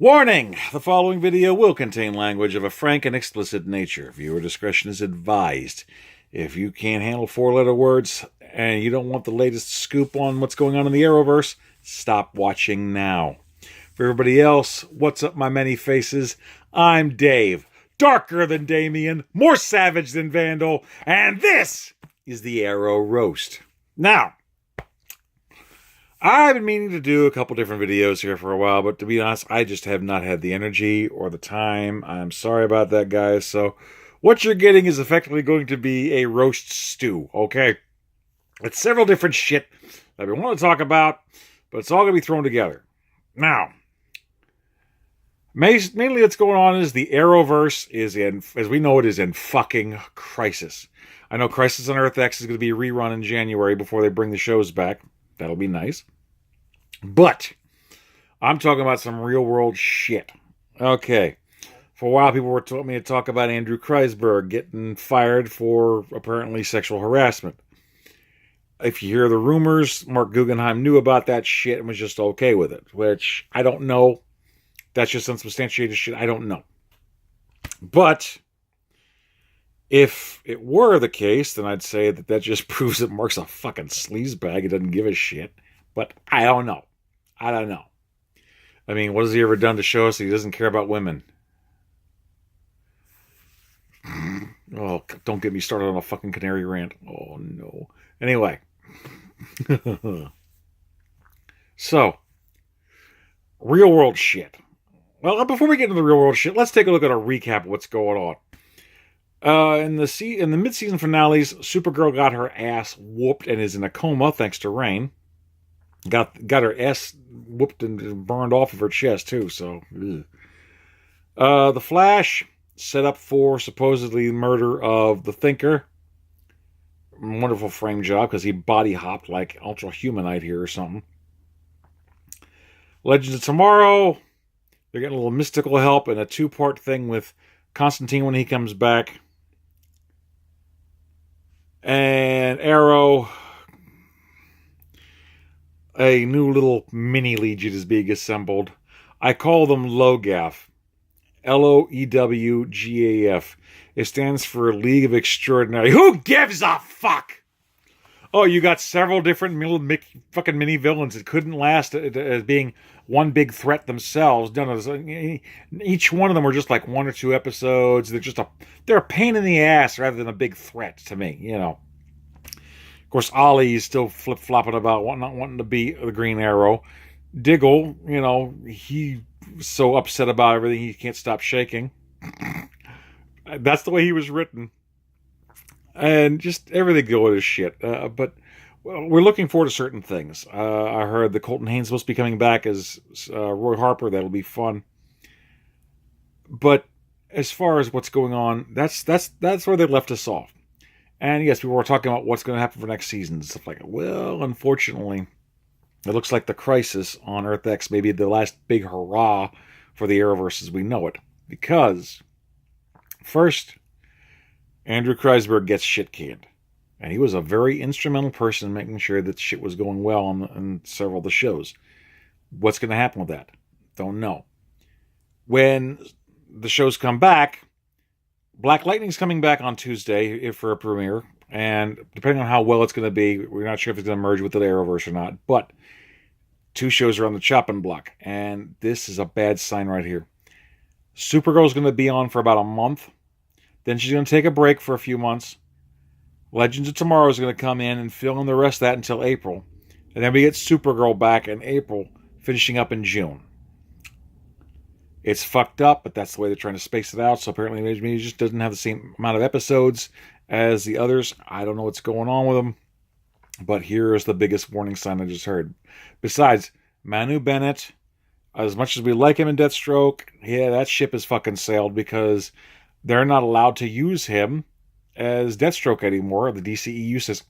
Warning! The following video will contain language of a frank and explicit nature. Viewer discretion is advised. If you can't handle four-letter words and you don't want the latest scoop on what's going on in the Arrowverse, stop watching now. For everybody else, what's up, my many faces? I'm Dave, darker than Damien, more savage than Vandal, and this is the Arrow Roast. Now, I've been meaning to do a couple different videos here for a while, but to be honest, I just have not had the energy or the time. I'm sorry about that, guys. So what you're getting is effectively going to be a roast stew, okay? It's several different shit that we want to talk about, but it's all going to be thrown together. Now, mainly what's going on is the Arrowverse is in, as we know it, is in fucking crisis. I know Crisis on Earth X is going to be a rerun in January before they bring the shows back. That'll be nice. But I'm talking about some real world shit. Okay. For a while, people were telling me to talk about Andrew Kreisberg getting fired for apparently sexual harassment. If you hear the rumors, Marc Guggenheim knew about that shit and was just okay with it, which I don't know. That's just unsubstantiated shit. I don't know. But if it were the case, then I'd say that just proves that Mark's a fucking sleazebag. He doesn't give a shit. But I don't know. I don't know. I mean, what has he ever done to show us that he doesn't care about women? Oh, don't get me started on a fucking canary rant. Oh, no. Anyway. So, real world shit. Well, before we get into the real world shit, let's take a look at a recap of what's going on. In the mid-season finales, Supergirl got her ass whooped and is in a coma thanks to rain. Got her ass whooped and burned off of her chest too. So, the Flash set up for supposedly murder of the Thinker. Wonderful frame job because he body hopped like Ultra Humanite here or something. Legends of Tomorrow. They're getting a little mystical help in a two-part thing with Constantine when he comes back. And Arrow, a new little mini legion is being assembled. I call them LOGAF. LOEWGAF. It stands for League of Extraordinary. Who gives a fuck? Oh, you got several different fucking mini villains that couldn't last as being one big threat themselves. No, each one of them were just like one or two episodes. They're a pain in the ass rather than a big threat to me, you know. Of course, Ollie is still flip-flopping about not wanting to be the Green Arrow. Diggle, you know, he's so upset about everything he can't stop shaking. That's the way he was written. And just everything going to shit. But we're looking forward to certain things. I heard that Colton Haynes is supposed to be coming back as Roy Harper. That'll be fun. But as far as what's going on, that's where they left us off. And yes, people were talking about what's going to happen for next season and stuff like that. Well, unfortunately, it looks like the Crisis on Earth X may be the last big hurrah for the Arrowverse as we know it. Because, first, Andrew Kreisberg gets shit canned. And he was a very instrumental person in making sure that shit was going well on several of the shows. What's going to happen with that? Don't know. When the shows come back, Black Lightning's coming back on Tuesday for a premiere. And depending on how well it's going to be, we're not sure if it's going to merge with the Arrowverse or not. But two shows are on the chopping block. And this is a bad sign right here. Supergirl's going to be on for about a month. Then she's going to take a break for a few months. Legends of Tomorrow is going to come in and fill in the rest of that until April. And then we get Supergirl back in April, finishing up in June. It's fucked up, but that's the way they're trying to space it out. So apparently maybe it just doesn't have the same amount of episodes as the others. I don't know what's going on with them. But here is the biggest warning sign I just heard. Besides, Manu Bennett, as much as we like him in Deathstroke, yeah, that ship is fucking sailed because they're not allowed to use him as Deathstroke anymore. The DCEU says,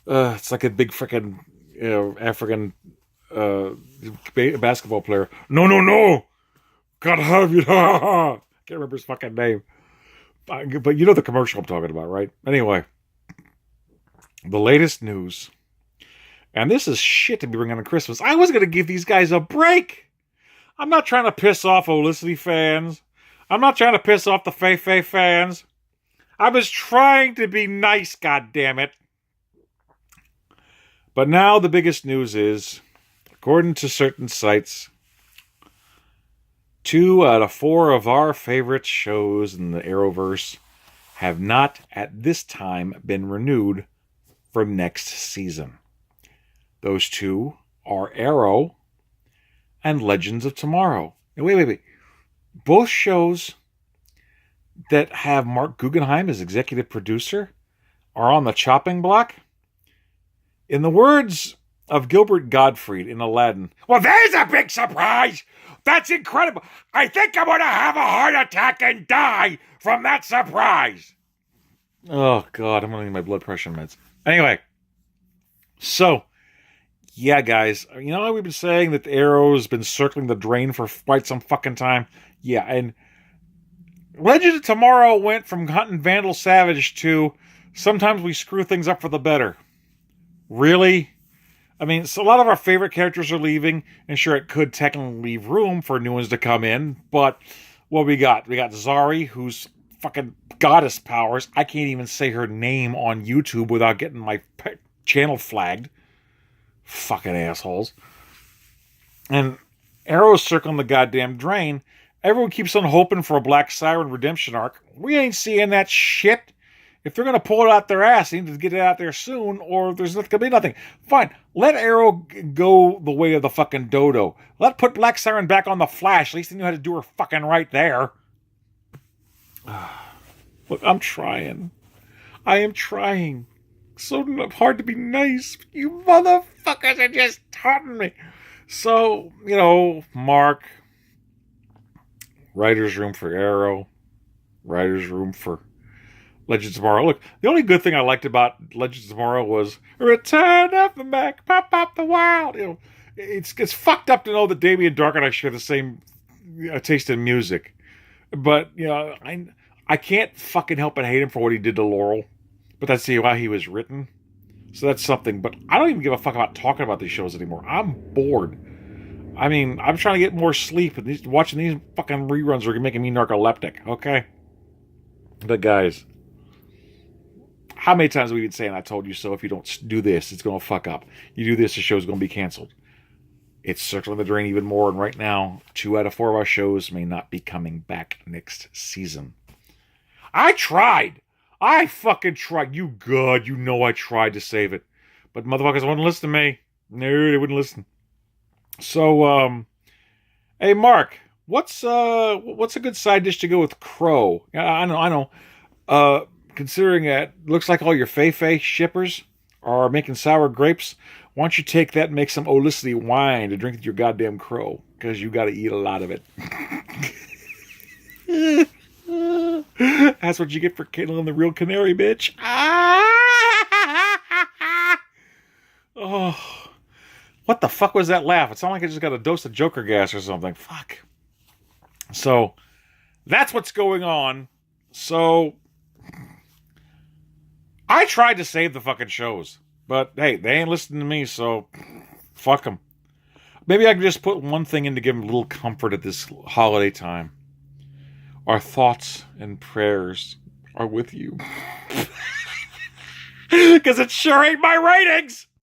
it's like a big freaking African basketball player. No. Can't have you. Can't remember his fucking name. But you know the commercial I'm talking about, right? Anyway, the latest news. And this is shit to be bringing on Christmas. I was going to give these guys a break. I'm not trying to piss off Olicity fans. I'm not trying to piss off the Fei fans. I was trying to be nice, goddammit. But now the biggest news is, according to certain sites, 2 out of 4 of our favorite shows in the Arrowverse have not, at this time, been renewed for next season. Those 2 are Arrow and Legends of Tomorrow. Now, wait. Both shows that have Marc Guggenheim as executive producer are on the chopping block. In the words of Gilbert Gottfried in Aladdin, well, there's a big surprise! That's incredible! I think I'm going to have a heart attack and die from that surprise! Oh, God, I'm going to need my blood pressure meds. Anyway, so, yeah, guys, you know how we've been saying that the Arrow's been circling the drain for quite some fucking time? Yeah, and Legend of Tomorrow went from hunting Vandal Savage to sometimes we screw things up for the better. Really? I mean, so a lot of our favorite characters are leaving, and sure, it could technically leave room for new ones to come in, but what we got? We got Zari, who's fucking goddess powers. I can't even say her name on YouTube without getting my channel flagged. Fucking assholes. And Arrow's circling the goddamn drain. Everyone keeps on hoping for a Black Siren redemption arc. We ain't seeing that shit. If they're going to pull it out their ass, they need to get it out there soon, or there's going to be nothing. Fine. Let Arrow go the way of the fucking dodo. Let put Black Siren back on the Flash. At least they knew how to do her fucking right there. Look, I'm trying. I am trying. So hard to be nice. You motherfuckers are just taunting me. So, you know, Mark, writer's room for Arrow, writer's room for Legends of Tomorrow. Look, the only good thing I liked about Legends of Tomorrow was Return of the Mac, pop the wild. You know, it's fucked up to know that Damien Dark and I share the same taste in music, but you know, I can't fucking help but hate him for what he did to Laurel. But that's how he was written, so that's something. But I don't even give a fuck about talking about these shows anymore. I'm bored. I mean, I'm trying to get more sleep, and watching these fucking reruns are making me narcoleptic. Okay, but guys, how many times have we been saying I told you so? If you don't do this, it's going to fuck up. You do this, the show's going to be canceled. It's circling the drain even more, and right now, 2 out of 4 of our shows may not be coming back next season. I tried. I fucking tried. You know I tried to save it. But motherfuckers wouldn't listen to me. No, they wouldn't listen. So, hey, Mark, what's a good side dish to go with Crow? I know. Considering that looks like all your Fei shippers are making sour grapes, why don't you take that and make some Olicity wine to drink with your goddamn Crow? Because you got to eat a lot of it. That's what you get for killing the real canary, bitch. Oh, what the fuck was that laugh? It sounded like I just got a dose of Joker gas or something. Fuck. So, that's what's going on. So, I tried to save the fucking shows. But, hey, they ain't listening to me, so fuck them. Maybe I can just put one thing in to give them a little comfort at this holiday time. Our thoughts and prayers are with you. Because it sure ain't my ratings!